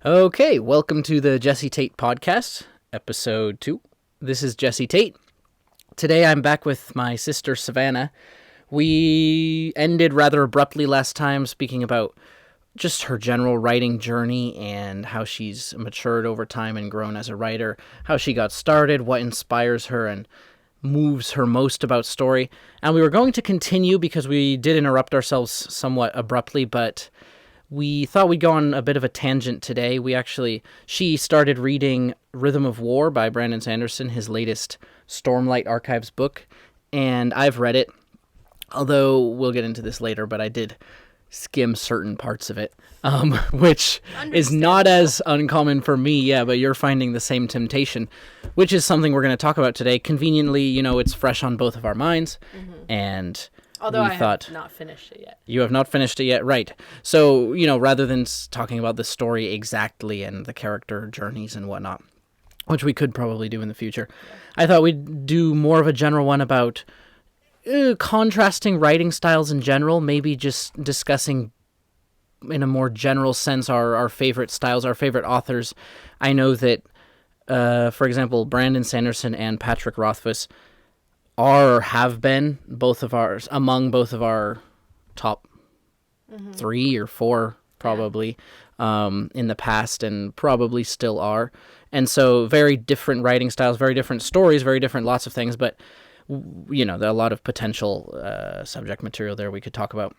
Okay, welcome to the Jesse Tate Podcast, episode 2. This is Jesse Tate. Today I'm back with my sister Savannah. We ended rather abruptly last time speaking about just her general writing journey and how she's matured over time and grown as a writer, how she got started, what inspires her and moves her most about story. And we were going to continue because we did interrupt ourselves somewhat abruptly, but we thought we'd go on a bit of a tangent today. She started reading Rhythm of War by Brandon Sanderson, his latest Stormlight Archives book, and I've read it, although we'll get into this later, but I did skim certain parts of it, which is not as uncommon for me, but you're finding the same temptation, which is something we're going to talk about today. Conveniently, it's fresh on both of our minds, and although I have not finished it yet. You have not finished it yet, right. So, rather than talking about the story exactly and the character journeys and whatnot, which we could probably do in the future, I thought we'd do more of a general one about contrasting writing styles in general, maybe just discussing in a more general sense our favorite styles, our favorite authors. I know that, for example, Brandon Sanderson and Patrick Rothfuss have been among both of our top 3 or 4 probably in the past, and probably still are. And so very different writing styles, very different stories, very different lots of things, but there are a lot of potential subject material there we could talk about.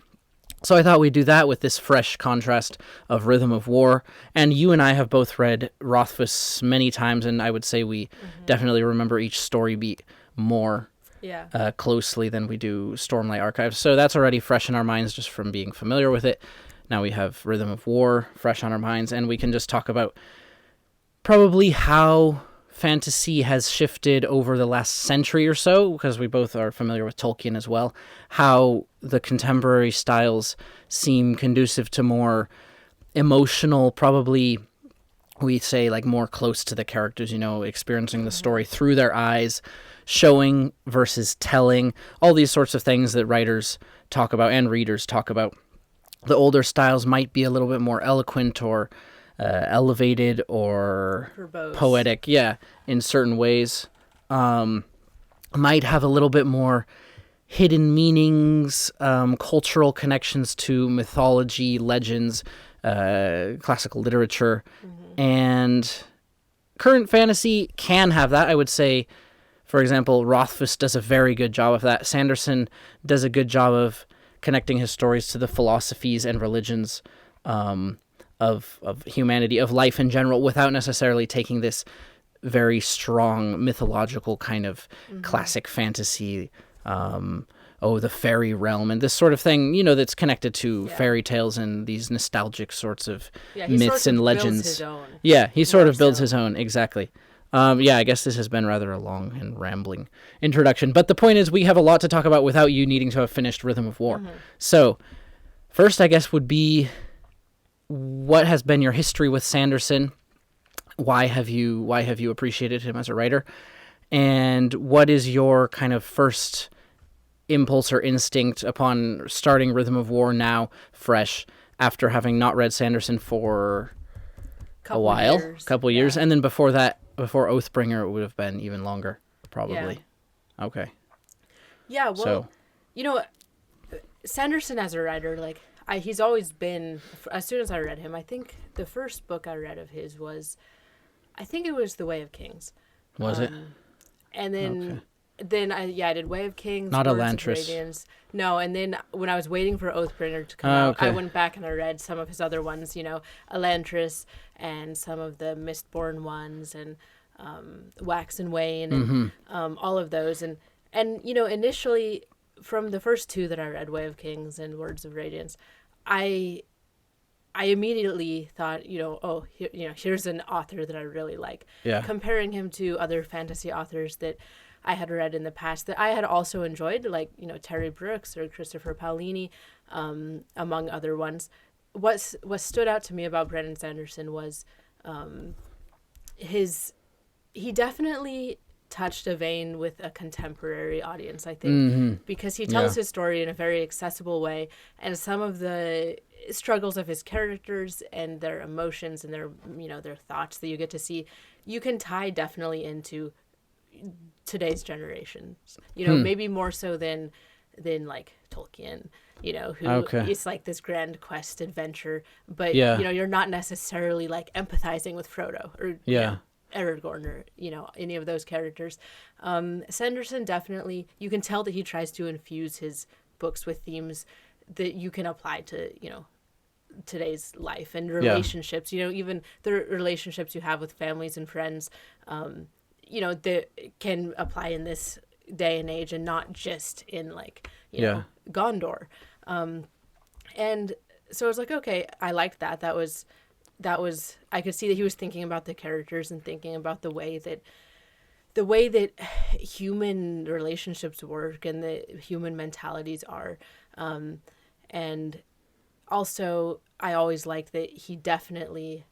So I thought we'd do that with this fresh contrast of Rhythm of War. And you and I have both read Rothfuss many times, and I would say we definitely remember each story beat more closely than we do Stormlight Archives. So that's already fresh in our minds just from being familiar with it. Now we have Rhythm of War fresh on our minds, and we can just talk about probably how fantasy has shifted over the last century or so, because we both are familiar with Tolkien as well, how the contemporary styles seem conducive to more emotional, probably we say like more close to the characters, experiencing the story through their eyes, showing versus telling, all these sorts of things that writers talk about and readers talk about. The older styles might be a little bit more eloquent or elevated or verbose, poetic, in certain ways. Might have a little bit more hidden meanings, cultural connections to mythology, legends, classical literature, and current fantasy can have that. I would say, for example, Rothfuss does a very good job of that. Sanderson does a good job of connecting his stories to the philosophies and religions of humanity, of life in general, without necessarily taking this very strong mythological kind of classic fantasy, the fairy realm and this sort of thing, that's connected to fairy tales and these nostalgic sorts of myths and legends. He sort of builds his own, exactly. I guess this has been rather a long and rambling introduction, but the point is we have a lot to talk about without you needing to have finished Rhythm of War. So first, I guess, would be, what has been your history with Sanderson? Why have you appreciated him as a writer? And what is your kind of first impulse or instinct upon starting Rhythm of War now, fresh, after having not read Sanderson for couple years, and then before that, before Oathbringer, it would have been even longer, probably. Okay. Yeah, well, Sanderson as a writer, he's always been, as soon as I read him, I think the first book I read of his was, I think it was The Way of Kings. Was it? And then I did Way of Kings. Not Words Elantris. of Radiance. No, and then when I was waiting for Oathbringer to come out, I went back and I read some of his other ones, Elantris and some of the Mistborn ones and Wax and Wane and all of those. And initially, from the first 2 that I read, Way of Kings and Words of Radiance, I immediately thought, here's an author that I really like. Yeah. Comparing him to other fantasy authors that I had read in the past that I had also enjoyed, like, Terry Brooks or Christopher Paolini, among other ones. What stood out to me about Brandon Sanderson was he definitely touched a vein with a contemporary audience, I think, because he tells his story in a very accessible way, and some of the struggles of his characters and their emotions and their, you know, their thoughts that you get to see, you can tie definitely into today's generations, you know, maybe more so than like Tolkien, you know, who is like this grand quest adventure, but you know, you're not necessarily like empathizing with Frodo or you know, Aragorn or, you know, any of those characters. Sanderson definitely, you can tell that he tries to infuse his books with themes that you can apply to, you know, today's life and relationships, you know, even the relationships you have with families and friends, you know, that can apply in this day and age and not just in like, you know, Gondor. And so I was like, okay, I liked that. That was, I could see that he was thinking about the characters and thinking about the way that human relationships work and the human mentalities are. And also I always liked that he definitely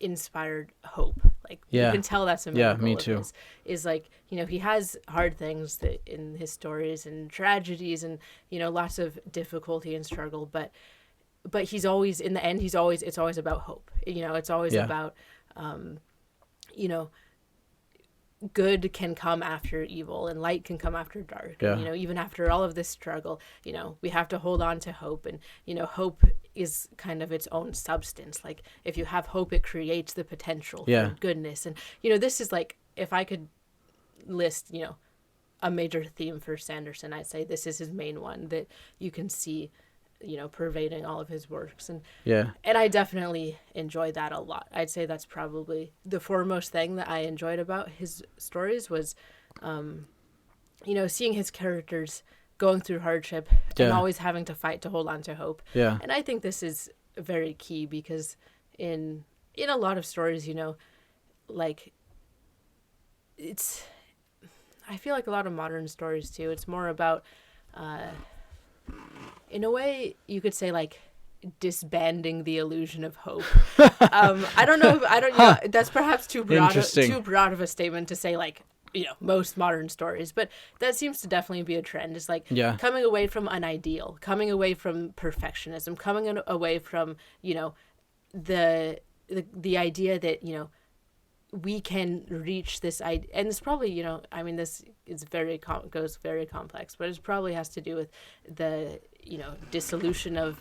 inspired hope. Like you can tell that's a main goal me too. of his, is like, you know, he has hard things that in his stories and tragedies and, you know, lots of difficulty and struggle, but he's always, in the end, it's always about hope. You know, it's always about, you know, good can come after evil and light can come after dark. You know, even after all of this struggle, you know, we have to hold on to hope, and, you know, hope is kind of its own substance. Like if you have hope, it creates the potential for goodness. And, you know, this is like, if I could list, you know, a major theme for Sanderson, I'd say this is his main one that you can see, you know, pervading all of his works. And I definitely enjoyed that a lot. I'd say that's probably the foremost thing that I enjoyed about his stories was, you know, seeing his characters going through hardship and always having to fight to hold on to hope. And I think this is very key because in a lot of stories, you know, like I feel like a lot of modern stories too, it's more about, in a way, you could say like disbanding the illusion of hope. I don't know. You know, that's perhaps too broad of a statement to say like, you know, most modern stories, but that seems to definitely be a trend. It's like coming away from an ideal, coming away from perfectionism, coming away from, you know, the idea that, you know, we can reach this idea, and it's probably, you know, I mean, this is goes very complex, but it probably has to do with the, you know, dissolution of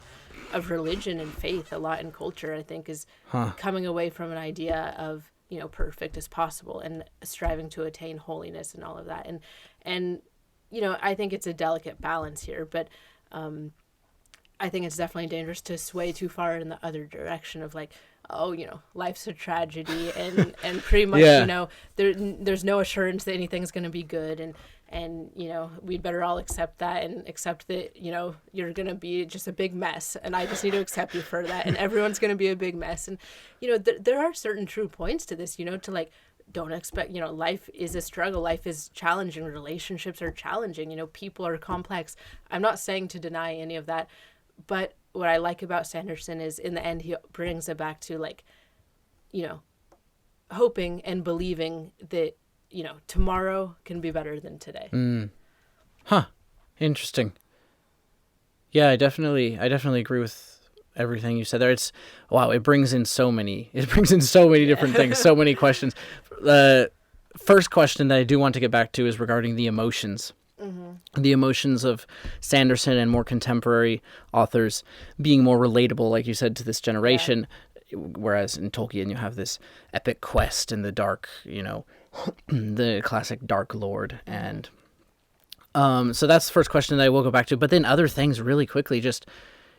religion and faith a lot in culture, I think, is coming away from an idea of, you know, perfect as possible and striving to attain holiness and all of that. And, you know, I think it's a delicate balance here, but, I think it's definitely dangerous to sway too far in the other direction of like, oh, you know, life's a tragedy and pretty much, you know, there's no assurance that anything's going to be good. And, you know, we'd better all accept that and accept that, you know, you're going to be just a big mess. And I just need to accept you for that. And everyone's going to be a big mess. And, you know, there are certain true points to this, you know, to like, don't expect, you know, life is a struggle. Life is challenging. Relationships are challenging. You know, people are complex. I'm not saying to deny any of that. But what I like about Sanderson is in the end, he brings it back to like, you know, hoping and believing that, you know, tomorrow can be better than today. Interesting. Yeah, I definitely agree with everything you said there. It's, wow, it brings in so many different things, so many questions. The first question that I do want to get back to is regarding the emotions. The emotions of Sanderson and more contemporary authors being more relatable, like you said, to this generation. Whereas in Tolkien, you have this epic quest in the dark, you know, the classic Dark Lord. And so that's the first question that I will go back to. But then other things really quickly, just,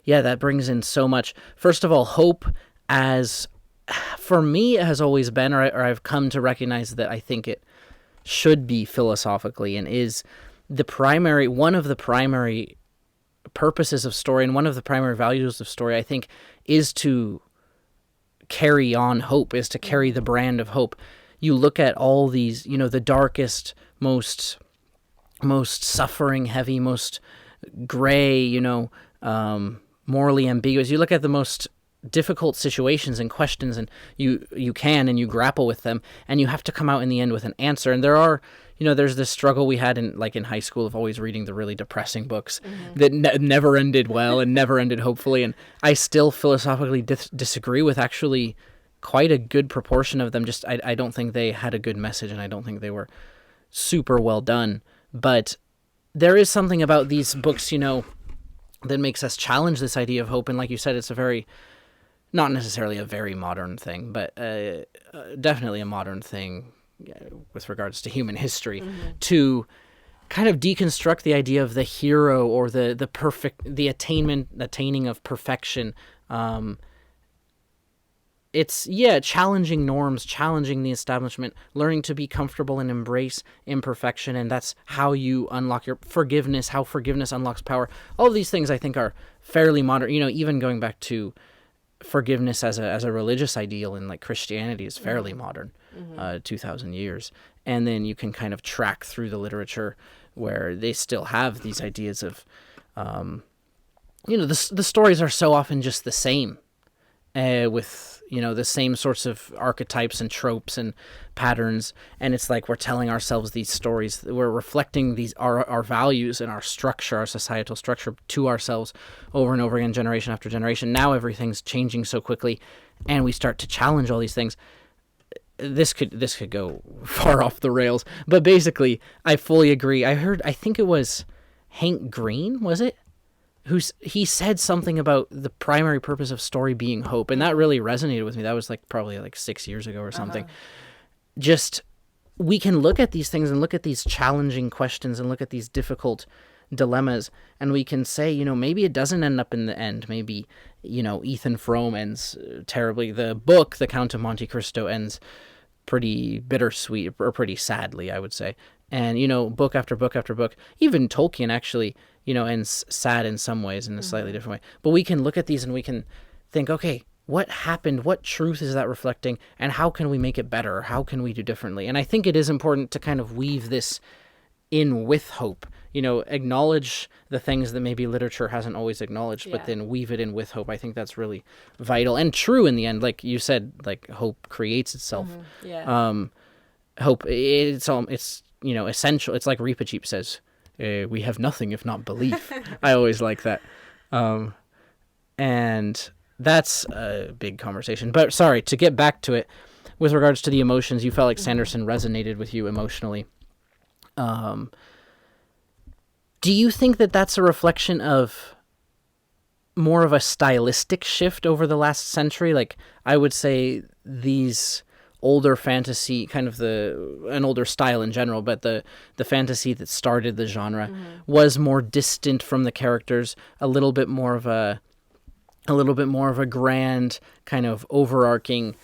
that brings in so much. First of all, hope, as for me, it has always been, or I've come to recognize that I think it should be philosophically and is one of the primary purposes of story and one of the primary values of story, I think, is to carry on hope, is to carry the brand of hope. You look at all these, you know, the darkest, most suffering heavy, most gray, you know, morally ambiguous. You look at the most difficult situations and questions, and you grapple with them, and you have to come out in the end with an answer. And there are, there's this struggle we had in high school of always reading the really depressing books that never ended well and never ended hopefully. And I still philosophically disagree with actually quite a good proportion of them. Just I don't think they had a good message, and I don't think they were super well done. But there is something about these books, that makes us challenge this idea of hope. And like you said, it's not necessarily a very modern thing, but definitely a modern thing with regards to human history, to kind of deconstruct the idea of the hero or the attaining of perfection. It's challenging norms, challenging the establishment, learning to be comfortable and embrace imperfection, and that's how you unlock your forgiveness, how forgiveness unlocks power. All of these things I think are fairly modern, even going back to forgiveness as a religious ideal in like Christianity is fairly modern, 2,000 years. And then you can kind of track through the literature where they still have these ideas of, the stories are so often just the same, with, the same sorts of archetypes and tropes and patterns. And it's like we're telling ourselves these stories. We're reflecting our values and our structure, our societal structure to ourselves over and over again, generation after generation. Now everything's changing so quickly, and we start to challenge all these things. This could go far off the rails, but basically, I fully agree. I think it was Hank Green, was it? He said something about the primary purpose of story being hope, and that really resonated with me. That was probably 6 years ago or something. Just, we can look at these things and look at these challenging questions and look at these difficult dilemmas, and we can say, maybe it doesn't end up in the end. Maybe, Ethan Frome ends terribly. The book, The Count of Monte Cristo, ends pretty bittersweet, or pretty sadly, I would say. And, book after book after book, even Tolkien actually, ends sad in some ways, in a slightly different way. But we can look at these and we can think, okay, what happened? What truth is that reflecting? And how can we make it better? How can we do differently? And I think it is important to kind of weave this in with hope, acknowledge the things that maybe literature hasn't always acknowledged, but then weave it in with hope. I think that's really vital and true in the end. Like you said, hope creates itself. Hope, it's essential. It's like Rinpoche says, we have nothing if not belief. I always like that. And that's a big conversation. But sorry, to get back to it, with regards to the emotions, you felt like Sanderson resonated with you emotionally. Do you think that that's a reflection of more of a stylistic shift over the last century? Like, I would say these older fantasy, kind of an older style in general, but the fantasy that started the genre was more distant from the characters, a little bit more of a grand kind of overarching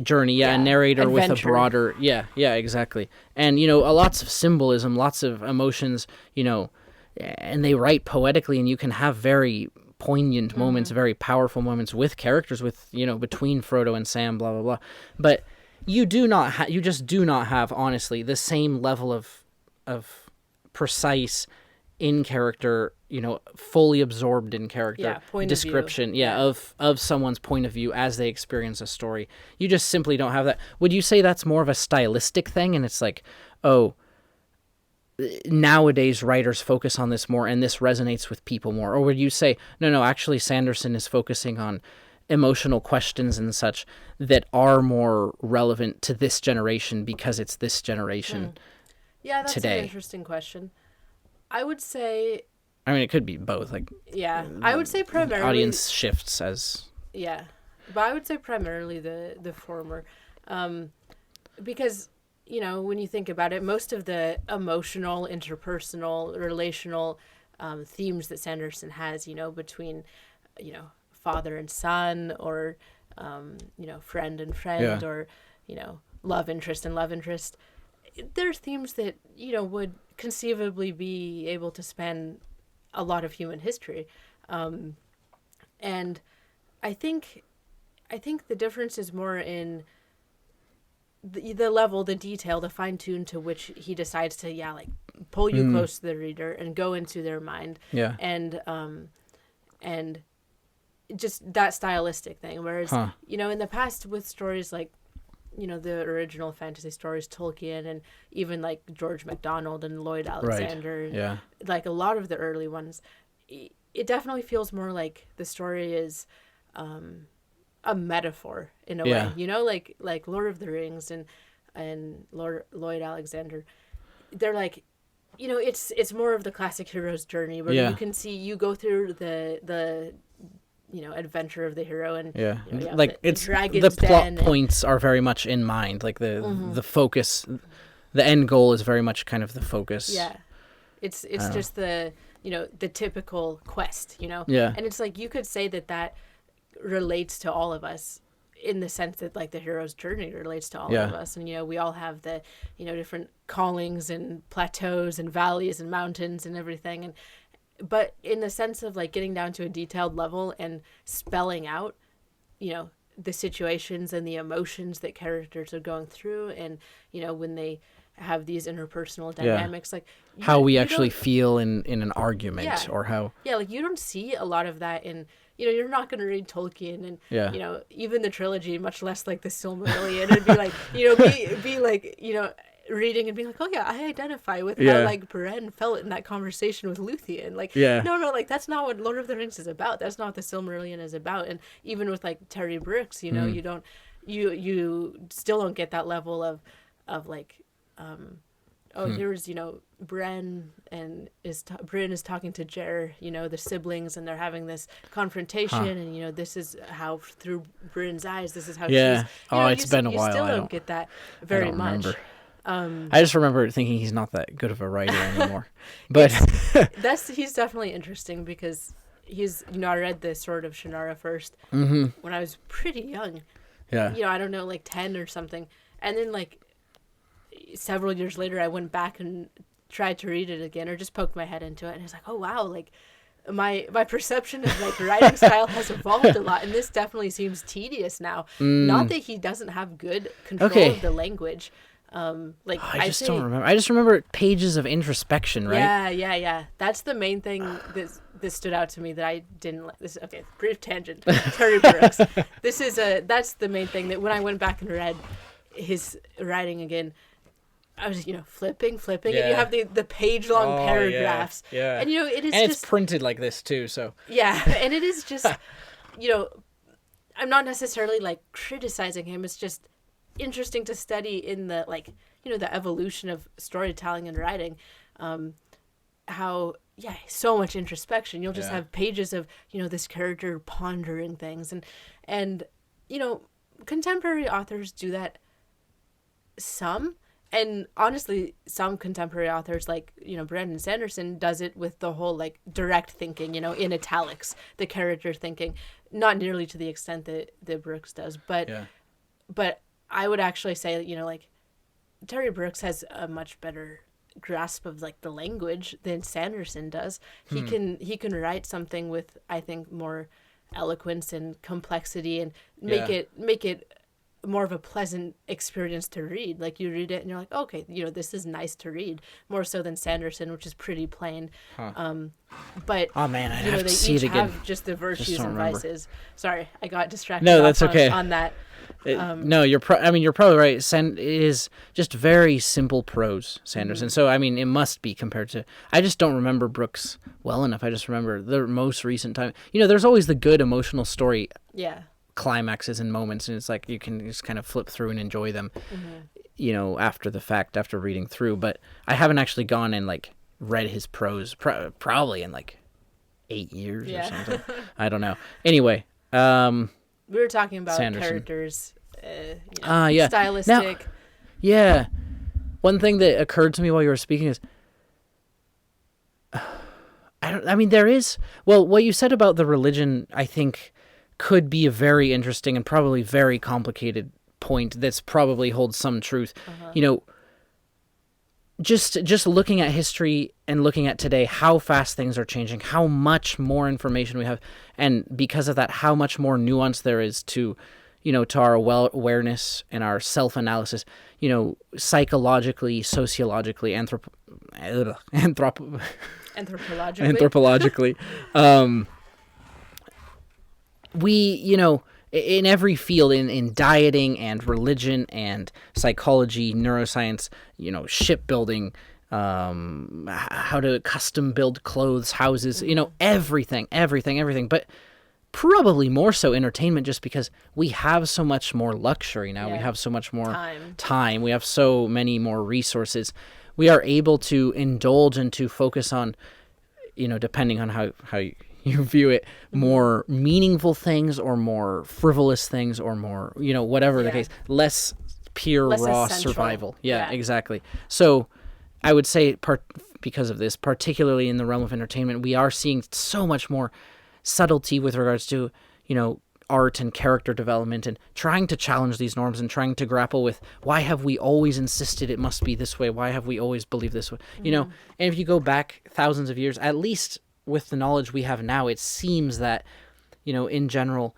journey, a narrator adventure with a broader, exactly. And, lots of symbolism, lots of emotions, and they write poetically, and you can have very poignant moments, very powerful moments with characters, with, between Frodo and Sam, blah, blah, blah. But you just do not have, honestly, the same level of precise in character, fully absorbed in character description, of someone's point of view as they experience a story. You just simply don't have that. Would you say that's more of a stylistic thing? And it's like, nowadays writers focus on this more and this resonates with people more? Or would you say, no, actually Sanderson is focusing on emotional questions and such that are more relevant to this generation because it's this generation that's today? An interesting question. I would say... I mean, it could be both. I would say primarily... Audience shifts as... Yeah. But I would say primarily the former. Because, when you think about it, most of the emotional, interpersonal, relational themes that Sanderson has, between, father and son, or, friend and friend, or, love interest and love interest, there's themes that, would conceivably be able to span a lot of human history. And I think the difference is more in the level, the detail, the fine tune to which he decides to, pull you close to the reader and go into their mind. Yeah. And just that stylistic thing. Whereas, in the past with stories like, the original fantasy stories, Tolkien, and even like George MacDonald and Lloyd Alexander, right. Yeah, like a lot of the early ones, it definitely feels more like the story is a metaphor in a way, like Lord of the Rings and Lloyd Alexander. They're like, it's more of the classic hero's journey where you go through the adventure of the hero, and like it's the plot points are very much in mind, like the focus, the end goal is very much kind of the focus. It's just the the typical quest, and it's like you could say that relates to all of us in the sense that like the hero's journey relates to all of us, and we all have the different callings and plateaus and valleys and mountains and everything, but in the sense of like getting down to a detailed level and spelling out, the situations and the emotions that characters are going through, and when they have these interpersonal dynamics, like how we actually feel in an argument, or how like you don't see a lot of that in you're not going to read Tolkien and even the trilogy, much less like the Silmarillion, and be like be like reading and being like, oh yeah, I identify with how like Bran felt in that conversation with Luthien. Like, no, like that's not what Lord of the Rings is about. That's not what the Silmarillion is about. And even with like Terry Brooks, you don't, you still don't get that level of like, here's Bran Bryn is talking to Jer, the siblings, and they're having this confrontation, and this is how through Bryn's eyes, this is how she's. It's been a while. You still don't get that very much. Remember. I just remember thinking he's not that good of a writer anymore, but he's definitely interesting because he's I read the Sword of Shannara first when I was pretty young. I don't know, like 10 or something, and then like several years later I went back and tried to read it again, or just poked my head into it, and it's like, oh wow, like my perception of like writing style has evolved a lot, and this definitely seems tedious now. Not that he doesn't have good control of the language. I don't remember. I just remember pages of introspection, right? Yeah. That's the main thing that stood out to me that I didn't like. This brief tangent. Terry Brooks. That's the main thing that when I went back and read his writing again, I was flipping, and you have the page long paragraphs. And it is, and it's printed like this too. So and it is just I'm not necessarily like criticizing him. It's just interesting to study in the like the evolution of storytelling and writing, how so much introspection. You'll just have pages of this character pondering things, and contemporary authors do that some, and honestly some contemporary authors like Brandon Sanderson does it with the whole like direct thinking, in italics, the character thinking, not nearly to the extent that Brooks does, but I would actually say that, like Terry Brooks has a much better grasp of like the language than Sanderson does. He can write something with, I think, more eloquence and complexity, and make it more of a pleasant experience to read. Like you read it and you're like, okay, this is nice to read, more so than Sanderson, which is pretty plain. But oh man, I'd have to see it again. Have just the virtues and vices. Sorry, I got distracted. No, that's okay. On that. No, you're probably right. It is just very simple prose, Sanderson. So I mean, it must be compared to. I just don't remember Brooks well enough. I just remember the most recent time. There's always the good emotional story. Climaxes and moments, and it's like you can just kind of flip through and enjoy them. After the fact, after reading through. But I haven't actually gone and like read his prose probably in like 8 years or something. I don't know. Anyway. We were talking about Sanderson. Characters, stylistic. Now, one thing that occurred to me while you were speaking is, there is, what you said about the religion, I think, could be a very interesting and probably very complicated point that's probably holds some truth. Just looking at history and looking at today, how fast things are changing, how much more information we have, and because of that, how much more nuance there is to our awareness and our self-analysis, psychologically, sociologically, anthropologically. in every field, in dieting and religion and psychology, neuroscience, shipbuilding, how to custom build clothes, houses, everything. But probably more so entertainment, just because we have so much more luxury now. We have so much more time. We have so many more resources. We are able to indulge and to focus on, depending on how you view it, more meaningful things or more frivolous things or more, whatever the case, less pure, less raw essential. Survival. Yeah, exactly. So I would say because of this, particularly in the realm of entertainment, we are seeing so much more subtlety with regards to, art and character development, and trying to challenge these norms and trying to grapple with, why have we always insisted it must be this way? Why have we always believed this way? And if you go back thousands of years, at least with the knowledge we have now, it seems that, in general,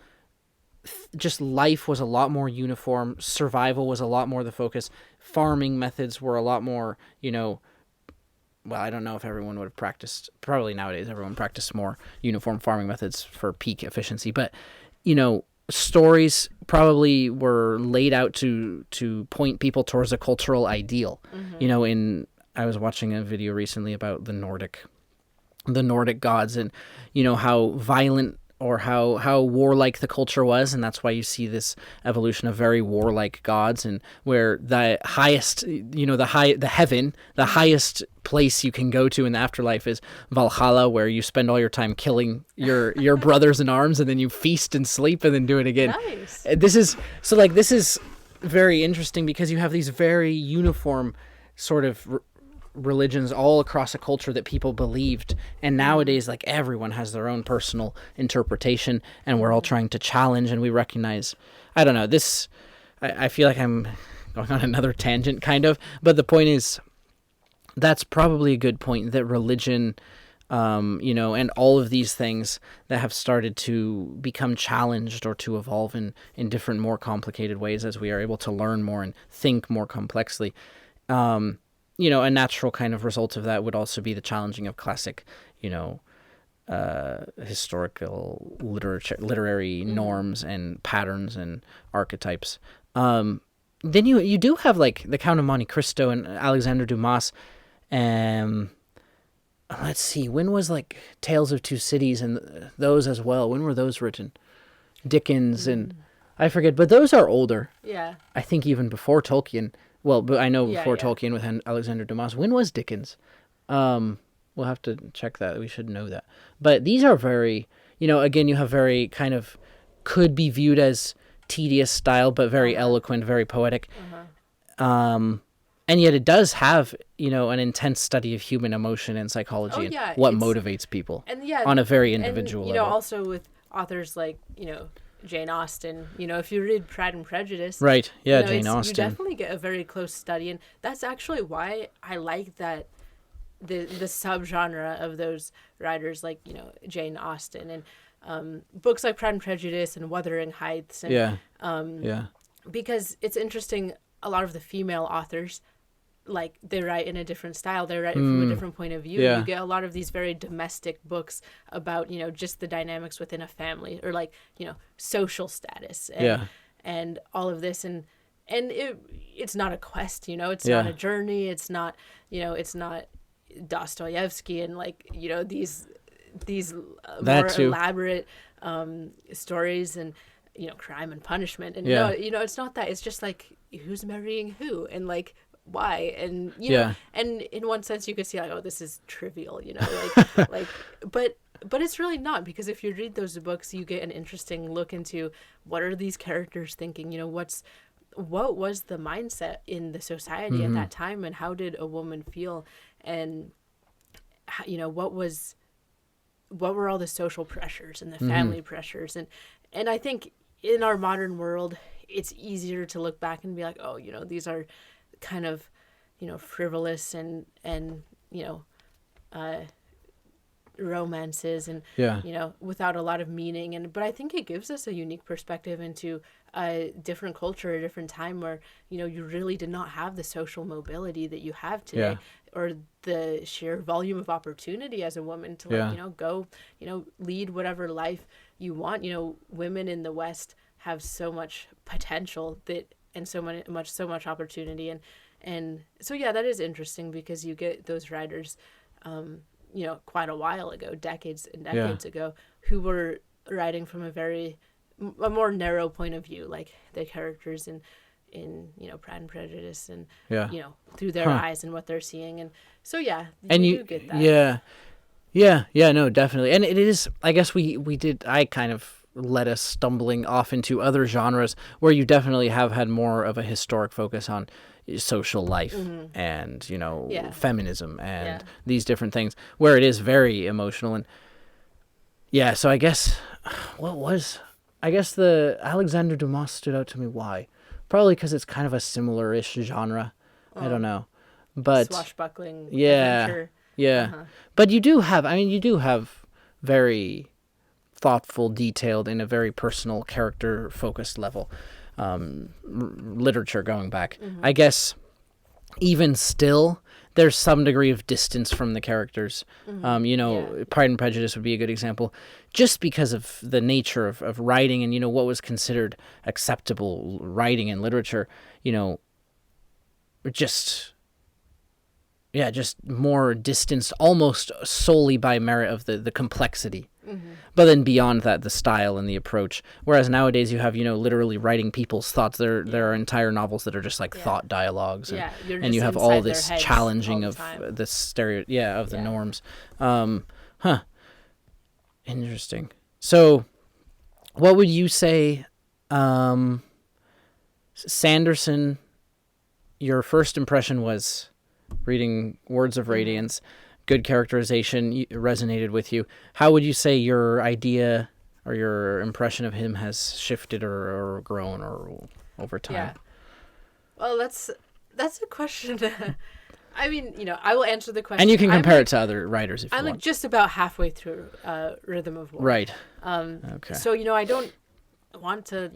just life was a lot more uniform. Survival was a lot more the focus. Farming methods were a lot more, well, I don't know if everyone would have practiced. Probably nowadays, everyone practiced more uniform farming methods for peak efficiency. But, stories probably were laid out to point people towards a cultural ideal. I was watching a video recently about the Nordic gods, and how violent or how warlike the culture was, and that's why you see this evolution of very warlike gods, and where the highest, the highest place you can go to in the afterlife is Valhalla, where you spend all your time killing your brothers in arms, and then you feast and sleep and then do it again. Nice. This is very interesting, because you have these very uniform sort of religions all across a culture that people believed, and nowadays, like, everyone has their own personal interpretation, and we're all trying to challenge, and we recognize, I don't know, this, I feel like I'm going on another tangent kind of, but the point is, that's probably a good point, that religion, and all of these things that have started to become challenged or to evolve in different, more complicated ways as we are able to learn more and think more complexly. A natural kind of result of that would also be the challenging of classic, historical literary norms and patterns and archetypes. Then you do have, like, the Count of Monte Cristo and Alexander Dumas. Let's see, when was, like, Tales of Two Cities and those as well? When were those written? Dickens and I forget, but those are older. Yeah. I think even before Tolkien. Well, but I know before Tolkien with Alexander Dumas. When was Dickens? We'll have to check that. We should know that. But these are very, again, you have very kind of, could be viewed as tedious style, but very eloquent, very poetic. And yet it does have, an intense study of human emotion and psychology and what motivates people on a very individual level. Also with authors like, Jane Austen, if you read Pride and Prejudice, right? Yeah, Jane Austen. You definitely get a very close study, and that's actually why I like that the subgenre of those writers, like Jane Austen, and books like Pride and Prejudice and Wuthering Heights, and because it's interesting. A lot of the female authors, like, they write in a different style. They write from a different point of view. You get a lot of these very domestic books about, just the dynamics within a family, or, like, social status and all of this. And it's not a quest, it's not a journey. It's not, it's not Dostoevsky and, like, these more elaborate stories and, crime and punishment. And, it's not that. It's just, like, who's marrying who and, like, why, and know, and in one sense you could see, like, oh, this is trivial, like but it's really not, because if you read those books, you get an interesting look into what are these characters thinking, what was the mindset in the society at that time, and how did a woman feel, and what were all the social pressures and the family pressures, and I think in our modern world it's easier to look back and be like, oh, these are kind of, frivolous and romances and without a lot of meaning. But I think it gives us a unique perspective into a different culture, a different time where you really did not have the social mobility that you have today, or the sheer volume of opportunity as a woman to go lead whatever life you want. Women in the West have so much potential and so much opportunity, and so that is interesting, because you get those writers quite a while ago, decades and decades ago, who were writing from a more narrow point of view, like the characters in Pride and Prejudice, and through their eyes and what they're seeing. And so you do get that. No, definitely. And it is, I guess I kind of led us stumbling off into other genres where you definitely have had more of a historic focus on social life and feminism and these different things, where it is very emotional. And so I guess the Alexander Dumas stood out to me. Why? Probably because it's kind of a similar-ish genre. I don't know, but swashbuckling adventure. But you do have very thoughtful, detailed, in a very personal, character-focused level literature going back. I guess even still, there's some degree of distance from the characters. Pride and Prejudice would be a good example, just because of the nature of writing and, what was considered acceptable writing and literature, just more distanced almost solely by merit of the complexity. But then beyond that, the style and the approach. Whereas nowadays you have, literally writing people's thoughts. There are entire novels that are just like thought dialogues. And you have all this challenging of the of the norms. Interesting. So what would you say, Sanderson, your first impression was reading Words of Radiance, good characterization, resonated with you. How would you say your idea or your impression of him has shifted or grown or over time? Yeah. Well, that's a question. I mean, I will answer the question. And you can compare it to other writers if you want. I'm just about halfway through Rhythm of War. Right. Okay. So, I don't want to,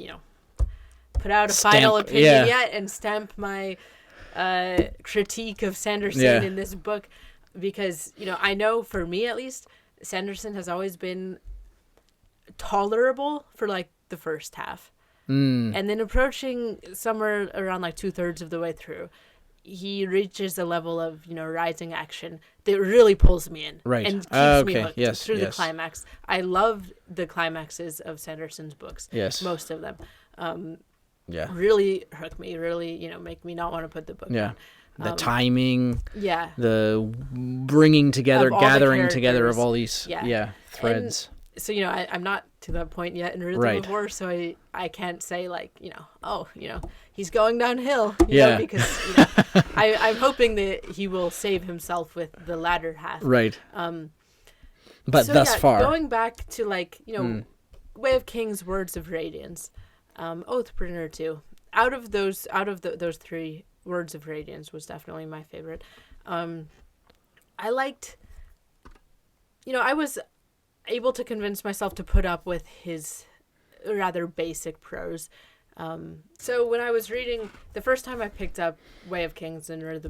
put out a final opinion yet and stamp my critique of Sanderson in this book. Because, I know for me at least, Sanderson has always been tolerable for like the first half. And then approaching somewhere around like 2/3 of the way through, he reaches a level of, rising action that really pulls me in. Right. And keeps me hooked through the climax. I love the climaxes of Sanderson's books. Yes. Most of them. Really hook me, really, make me not want to put the book down. The timing, the bringing together, gathering together of all these threads. And so, I'm not to that point yet in Rhythm of War, so I can't say like, he's going downhill, because I'm hoping that he will save himself with the latter half. Right. But thus far. Going back to like, Way of Kings, Words of Radiance, Oathbringer too. Out of those three, Words of Radiance was definitely my favorite. I liked, I was able to convince myself to put up with his rather basic prose. So when I was reading, the first time I picked up Way of Kings and Words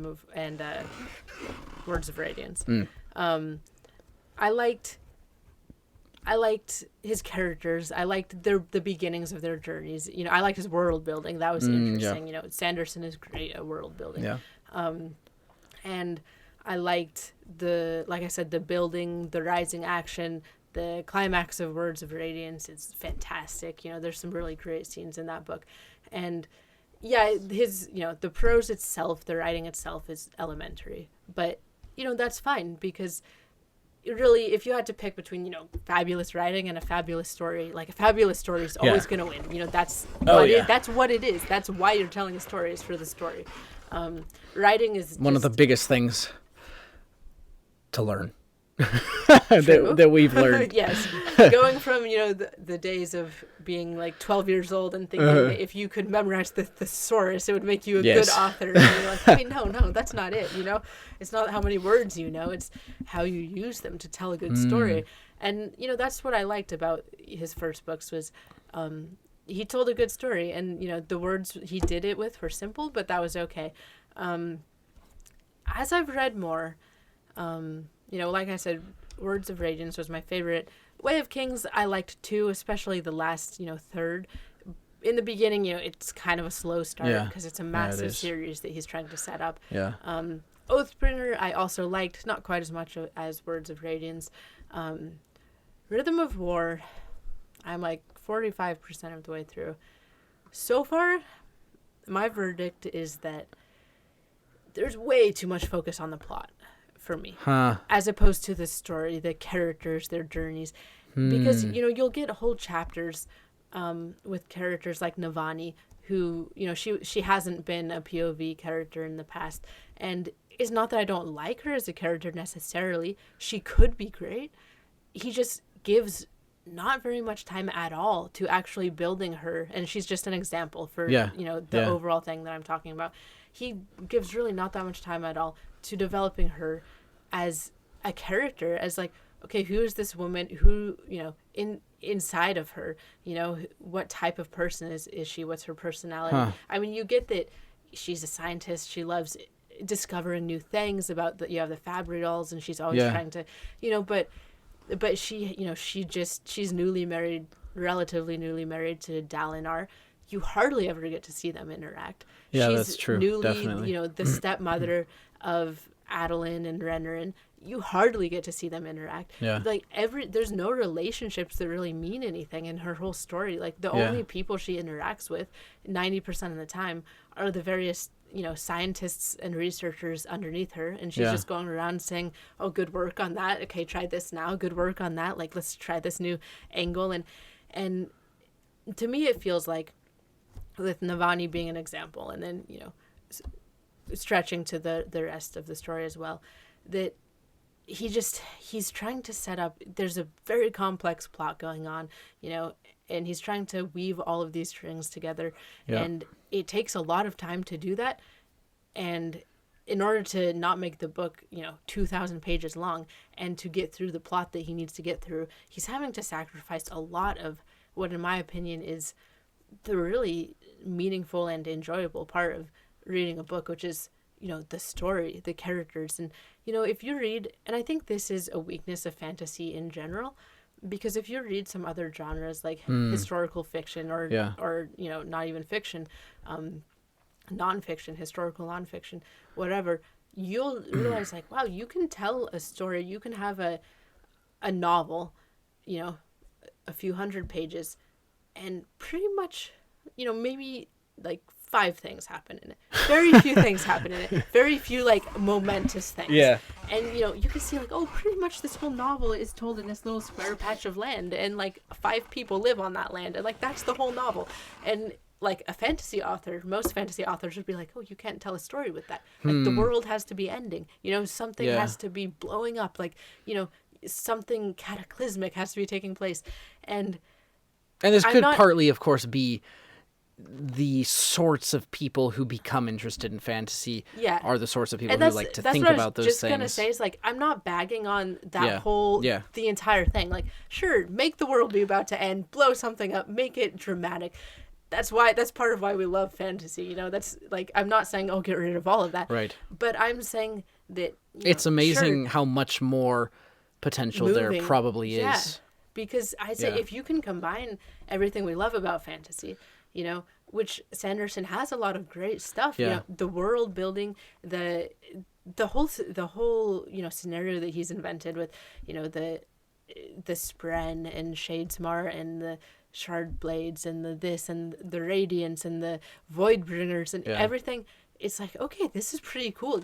of Radiance, I liked his characters. I liked the beginnings of their journeys. I liked his world building. That was interesting. Sanderson is great at world building. Yeah. And I liked like I said, the building, the rising action, the climax of Words of Radiance is fantastic. There's some really great scenes in that book. And his, the prose itself, the writing itself is elementary. But, that's fine, because really, if you had to pick between, fabulous writing and a fabulous story, like a fabulous story is always going to win. That's that's what it is. That's why you're telling a story, is for the story. Writing is one of the biggest things to learn. that we've learned. Yes. Going from, the days of being like 12 years old and thinking that if you could memorize the thesaurus, it would make you a good author. And you're like, wait, no, that's not it. It's not how many words it's how you use them to tell a good story. And, that's what I liked about his first books was he told a good story. And, the words he did it with were simple, but that was okay. As I've read more, like I said, Words of Radiance was my favorite. Way of Kings I liked too, especially the last, third. In the beginning, it's kind of a slow start because it's a massive series that he's trying to set up. Yeah. Oathbringer I also liked, not quite as much as Words of Radiance. Rhythm of War, I'm like 45% of the way through. So far, my verdict is that there's way too much focus on the plot for me, as opposed to the story, the characters, their journeys, because you'll get whole chapters with characters like Navani, who she hasn't been a POV character in the past, and it's not that I don't like her as a character necessarily. She could be great. He just gives not very much time at all to actually building her, and she's just an example for the overall thing that I'm talking about. He gives really not that much time at all to developing her as a character, as like, okay, who is this woman, who, inside of her, what type of person is she, what's her personality? I mean, you get that she's a scientist, she loves discovering new things about you have the Fabry dolls, and she's always trying to, but she, she's relatively newly married to Dalinar. You hardly ever get to see them interact. Yeah, she's that's true. Newly, Definitely. The stepmother of Adolin and Renarin. You hardly get to see them interact. Yeah. Like there's no relationships that really mean anything in her whole story. Like the only people she interacts with 90% of the time are the various, scientists and researchers underneath her. And she's just going around saying, oh, good work on that. Okay, try this now. Good work on that. Like, let's try this new angle. And to me, it feels like, with Navani being an example, and then, stretching to the rest of the story as well, that he's trying to set up, there's a very complex plot going on, and he's trying to weave all of these strings together. And it takes a lot of time to do that. And in order to not make the book, 2,000 pages long, and to get through the plot that he needs to get through, he's having to sacrifice a lot of what, in my opinion, is the really meaningful and enjoyable part of reading a book, which is, the story, the characters. And, if you read, and I think this is a weakness of fantasy in general, because if you read some other genres like historical fiction or not even fiction, nonfiction, historical nonfiction, whatever, you'll realize like, wow, you can tell a story, you can have a novel, a few hundred pages, and pretty much, maybe like 5 things happen in it. Very few things happen in it. Very few like momentous things. Yeah. And you can see like, oh, pretty much this whole novel is told in this little square patch of land, and like 5 people live on that land, and like that's the whole novel. And like a fantasy author, most fantasy authors would be like, oh, you can't tell a story with that. Like the world has to be ending. Something has to be blowing up. Like, something cataclysmic has to be taking place. And this could partly, of course, be the sorts of people who become interested in fantasy are the sorts of people who like to think about those things. That's what I was just going to say, is like, I'm not bagging on that the entire thing. Like, sure, make the world be about to end, blow something up, make it dramatic. That's part of why we love fantasy. That's like, I'm not saying, oh, get rid of all of that. Right. But I'm saying that it's amazing how much more potential there probably is. Yeah. Because I say if you can combine everything we love about fantasy, which Sanderson has a lot of great stuff. The world building, the whole scenario that he's invented with, the Spren and Shadesmar and the Shard Blades and the this and the Radiance and the Voidbringers and everything. It's like, okay, this is pretty cool,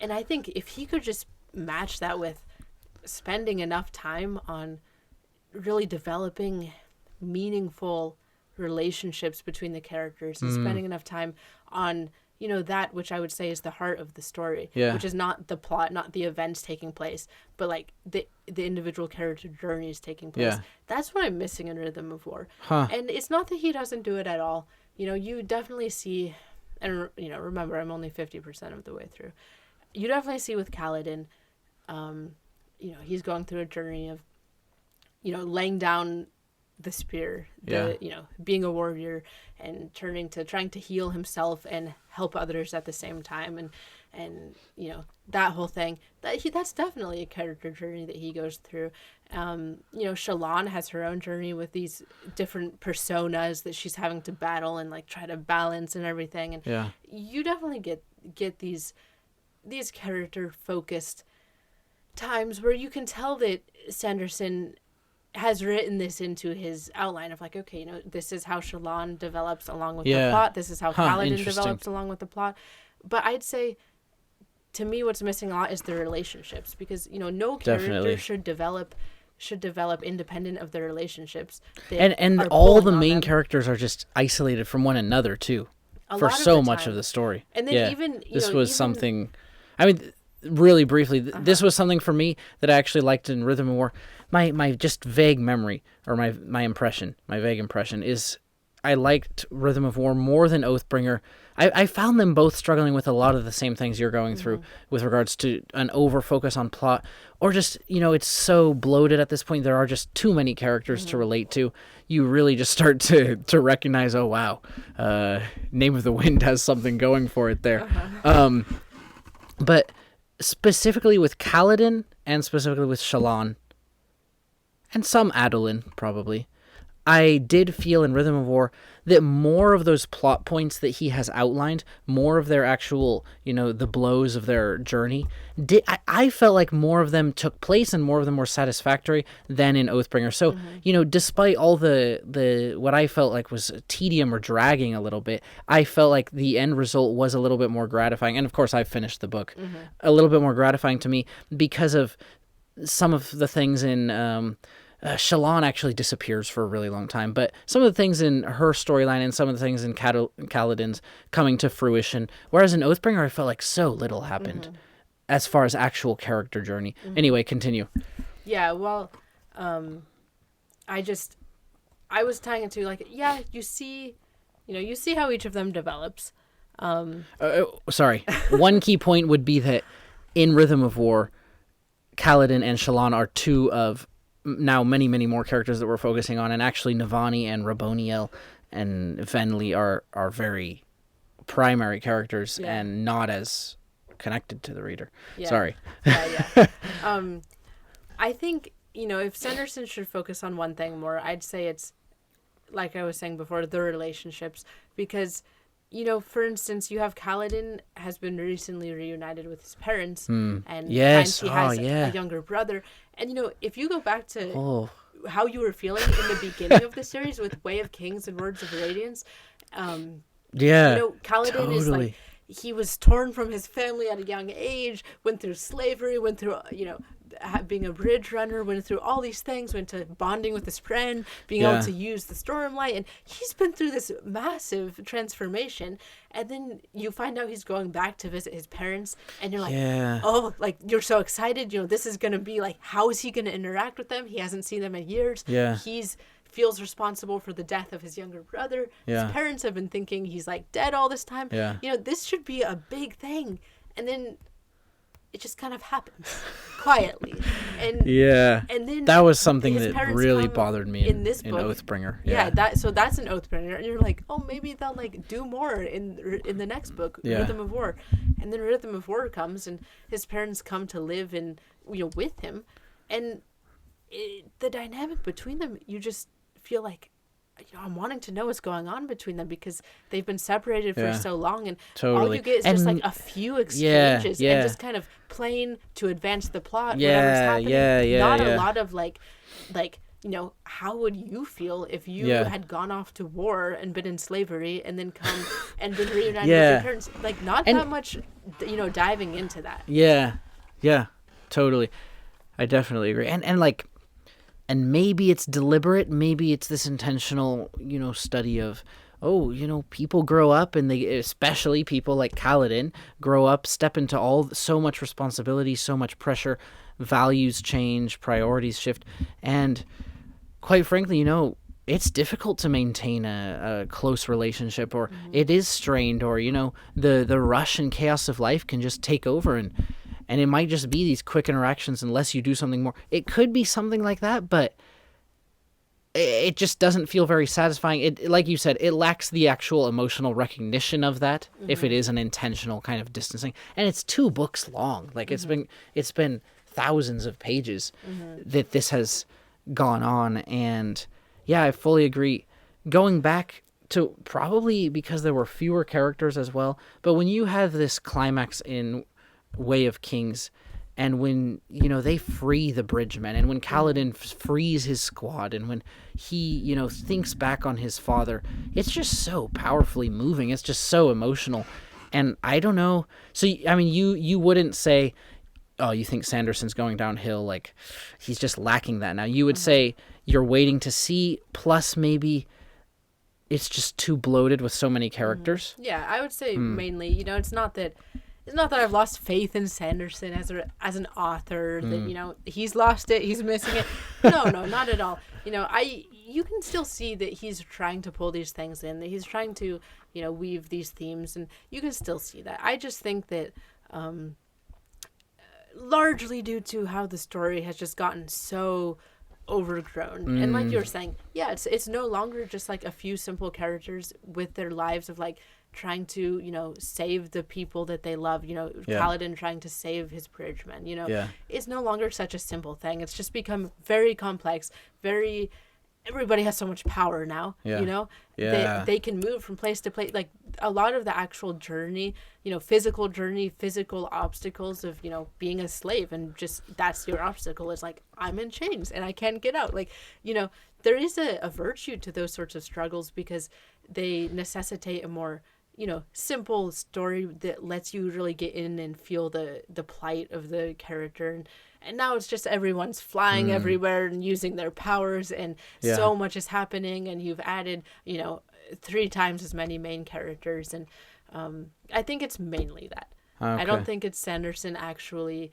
And I think if he could just match that with spending enough time on really developing meaningful relationships between the characters and spending enough time on that which I would say is the heart of the story, Yeah. which is not the plot, not the events taking place, but like the individual character journeys taking place. Yeah. That's what I'm missing in Rhythm of War. Huh. And it's not that he doesn't do it at all. You definitely see, and remember, I'm only 50% of the way through. You definitely see with Kaladin, he's going through a journey of, laying down the spear, being a warrior and trying to heal himself and help others at the same time, and that whole thing, that's definitely a character journey that he goes through. Shallan has her own journey with these different personas that she's having to battle and like try to balance and everything, and you definitely get these character focused times where you can tell that Sanderson has written this into his outline of like, okay, this is how Shallan develops along with the plot. This is how Kaladin develops along with the plot. But I'd say, to me, what's missing a lot is the relationships, because no character should develop independent of their relationships. And all the main characters are just isolated from one another too, for so much of the story. And then this was something. I mean, really briefly, this was something for me that I actually liked in Rhythm of War. My just vague memory, or my vague impression is I liked Rhythm of War more than Oathbringer. I found them both struggling with a lot of the same things you're going through with regards to an over focus on plot, or just, it's so bloated at this point. There are just too many characters to relate to. You really just start to recognize, oh wow, Name of the Wind has something going for it there. But specifically with Kaladin and specifically with Shallan, and some Adolin, probably, I did feel in Rhythm of War that more of those plot points that he has outlined, more of their actual, the blows of their journey, I felt like more of them took place and more of them were satisfactory than in Oathbringer. So, despite all the what I felt like was tedium or dragging a little bit, I felt like the end result was a little bit more gratifying. And of course, I finished the book. A little bit more gratifying to me because of some of the things in... Shallan actually disappears for a really long time, but some of the things in her storyline and some of the things in Kaladin's coming to fruition, whereas in Oathbringer I felt like so little happened as far as actual character journey. Anyway, continue. Yeah, well, I was tying it to like, you see how each of them develops. Sorry. One key point would be that in Rhythm of War, Kaladin and Shallan are two of now many, many more characters that we're focusing on, and actually Navani and Raboniel and Venli are very primary characters and not as connected to the reader. Yeah. Sorry. Yeah. I think, if Sanderson should focus on one thing more, I'd say it's, like I was saying before, the relationships, because, for instance, you have Kaladin has been recently reunited with his parents, and he has a younger brother. And, if you go back to how you were feeling in the beginning of the series with Way of Kings and Words of Radiance, Kaladin is like, he was torn from his family at a young age, went through slavery, went through, being a bridge runner, went through all these things, went to bonding with his friend, being able to use the Stormlight, and he's been through this massive transformation. And then you find out he's going back to visit his parents, and you're like, oh, like, you're so excited, this is going to be like, how is he going to interact with them? He hasn't seen them in years. He's feels responsible for the death of his younger brother. His parents have been thinking he's like dead all this time. This should be a big thing. And then it just kind of happens quietly. And then that was something that really bothered me in this book, in Oathbringer. So that's an Oathbringer, and you're like, oh, maybe they'll like do more in the next book, Rhythm of War. And then Rhythm of War comes, and his parents come to live in with him, and the dynamic between them, you just feel like, I'm wanting to know what's going on between them, because they've been separated for so long, and all you get is just like a few exchanges and just kind of playing to advance the plot. Whatever's happening. Not a lot of like how would you feel if you had gone off to war and been in slavery and then come and been reunited with your parents? Like, not that much, diving into that. Yeah, totally. I definitely agree. And maybe it's deliberate, maybe it's this intentional, study of people grow up, and especially people like Kaladin, grow up, step into so much responsibility, so much pressure, values change, priorities shift, and quite frankly, it's difficult to maintain a close relationship, or it is strained, or, the rush and chaos of life can just take over, and it might just be these quick interactions unless you do something more. It could be something like that, but it just doesn't feel very satisfying. It, like you said, it lacks the actual emotional recognition of that, if it is an intentional kind of distancing. And it's 2 books long. Like, it's been thousands of pages that this has gone on, and yeah, I fully agree. Going back to, probably because there were fewer characters as well, but when you have this climax in Way of Kings, and when, they free the bridgemen, and when Kaladin frees his squad, and when he, thinks back on his father, it's just so powerfully moving. It's just so emotional. And I don't know. So, I mean, you wouldn't say, oh, you think Sanderson's going downhill, like, he's just lacking that now. You would say you're waiting to see, plus maybe it's just too bloated with so many characters. Yeah, I would say mainly, it's not that I've lost faith in Sanderson as an author, that, he's lost it, he's missing it. No, not at all. You can still see that he's trying to pull these things in, that he's trying to, weave these themes, and you can still see that. I just think that largely due to how the story has just gotten so overgrown, and like you were saying, yeah, it's no longer just like a few simple characters with their lives of like trying to, save the people that they love, Kaladin trying to save his bridgemen, it's no longer such a simple thing. It's just become very complex, everybody has so much power now, they can move from place to place. Like, a lot of the actual journey, physical obstacles of, being a slave, and just, that's your obstacle, is like, I'm in chains and I can't get out. Like, there is a virtue to those sorts of struggles, because they necessitate a more, simple story that lets you really get in and feel the plight of the character. And now it's just everyone's flying everywhere and using their powers, and so much is happening, and you've added, 3 times as many main characters. And I think it's mainly that. Okay. I don't think it's Sanderson actually,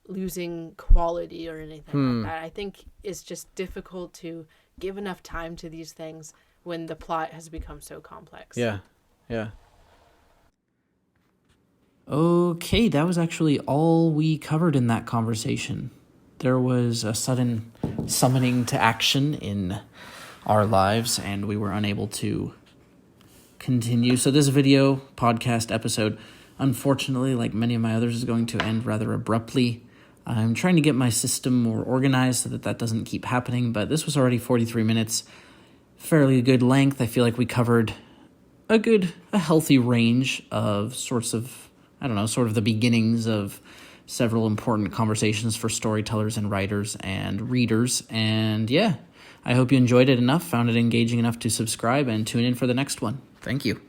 losing quality or anything like that. I think it's just difficult to give enough time to these things when the plot has become so complex. Yeah. Okay, that was actually all we covered in that conversation. There was a sudden summoning to action in our lives, and we were unable to continue. So this podcast episode, unfortunately, like many of my others, is going to end rather abruptly. I'm trying to get my system more organized so that doesn't keep happening, but this was already 43 minutes, fairly good length. I feel like we covered a healthy range of sort of the beginnings of several important conversations for storytellers and writers and readers. And yeah, I hope you enjoyed it enough, found it engaging enough to subscribe and tune in for the next one. Thank you.